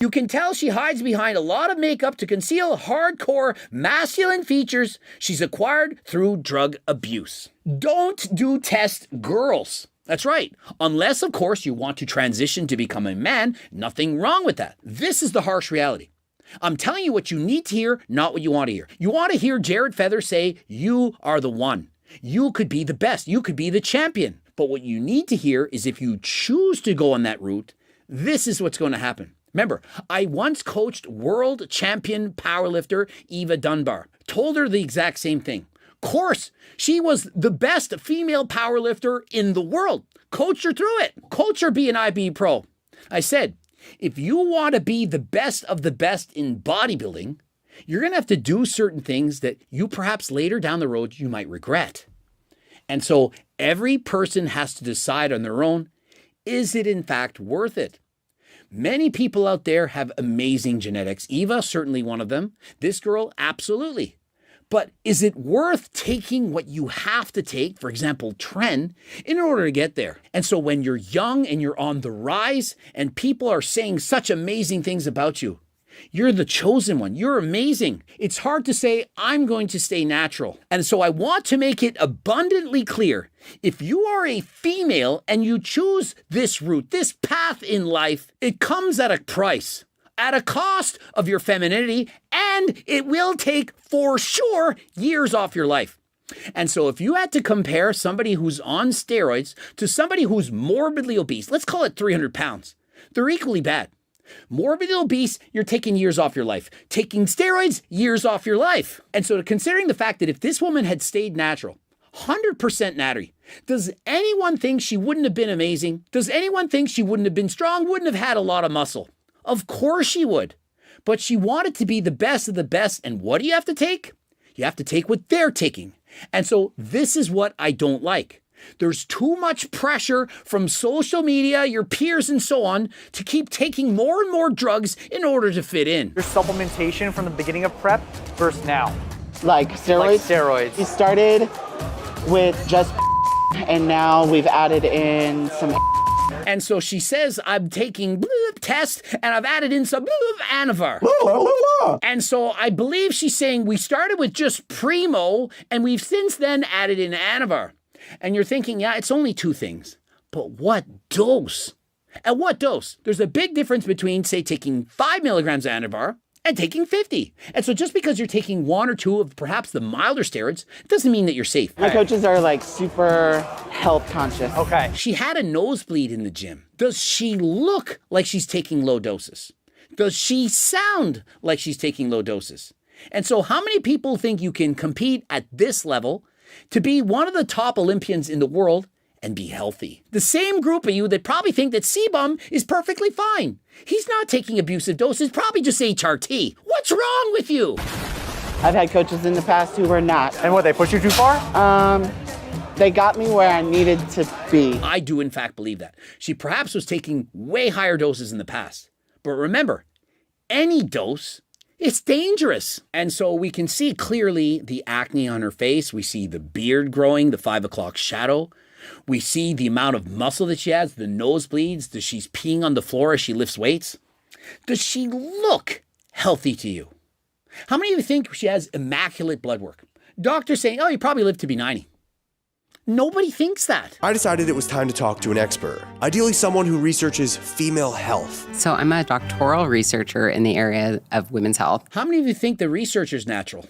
You can tell she hides behind a lot of makeup to conceal hardcore masculine features she's acquired through drug abuse. Don't do test girls. That's right. Unless, of course, you want to transition to become a man, nothing wrong with that. This is the harsh reality. I'm telling you what you need to hear, not what you want to hear. You want to hear Jared Feather say, you are the one. You could be the best. You could be the champion. But what you need to hear is if you choose to go on that route, this is what's going to happen. Remember, I once coached world champion powerlifter Eva Dunbar. Told her the exact same thing. Of course, she was the best female powerlifter in the world. Coached her through it. Coach her be an IB pro. I said, if you want to be the best of the best in bodybuilding, you're going to have to do certain things that you perhaps later down the road you might regret. And so every person has to decide on their own, is it in fact worth it? Many people out there have amazing genetics. Eva, certainly one of them. This girl, absolutely. But is it worth taking what you have to take, for example, tren, in order to get there? And so when you're young and you're on the rise and people are saying such amazing things about you, you're the chosen one. You're amazing. It's hard to say, I'm going to stay natural. And so I want to make it abundantly clear. If you are a female and you choose this route, this path in life, it comes at a price. At a cost of your femininity, and it will take, for sure, years off your life. And so if you had to compare somebody who's on steroids to somebody who's morbidly obese, let's call it 300 pounds, they're equally bad. Morbidly obese, you're taking years off your life. Taking steroids, years off your life. And so considering the fact that if this woman had stayed natural, 100% natty, does anyone think she wouldn't have been amazing? Does anyone think she wouldn't have been strong, wouldn't have had a lot of muscle? Of course she would. But she wanted to be the best of the best. And what do you have to take? You have to take what they're taking. And so this is what I don't like. There's too much pressure from social media, your peers and so on, to keep taking more and more drugs in order to fit in. Your supplementation from the beginning of prep versus now. Like steroids? We started with just and now we've added in some. And so she says, I'm taking test and I've added in some Anavar. And so I believe she's saying we started with just Primo and we've since then added in Anavar. And you're thinking, yeah, it's only two things. But what dose? At what dose? There's a big difference between, say, taking 5 milligrams of Anavar and taking 50. And so just because you're taking one or two of perhaps the milder steroids, doesn't mean that you're safe. My coaches are like super health conscious. Okay. She had a nosebleed in the gym. Does she look like she's taking low doses? Does she sound like she's taking low doses? And so how many people think you can compete at this level to be one of the top Olympians in the world and be healthy? The same group of you that probably think that Sebum is perfectly fine. He's not taking abusive doses, probably just HRT. What's wrong with you? I've had coaches in the past who were not. And what, they pushed you too far? They got me where I needed to be. I do in fact believe that. She perhaps was taking way higher doses in the past. But remember, any dose, it's dangerous. And so we can see clearly the acne on her face. We see the beard growing, the 5 o'clock shadow. We see the amount of muscle that she has, the nosebleeds, that she's peeing on the floor as she lifts weights. Does she look healthy to you? How many of you think she has immaculate blood work? Doctors saying, oh, you probably live to be 90. Nobody thinks that. I decided it was time to talk to an expert, ideally someone who researches female health. So I'm a doctoral researcher in the area of women's health. How many of you think the researcher's natural?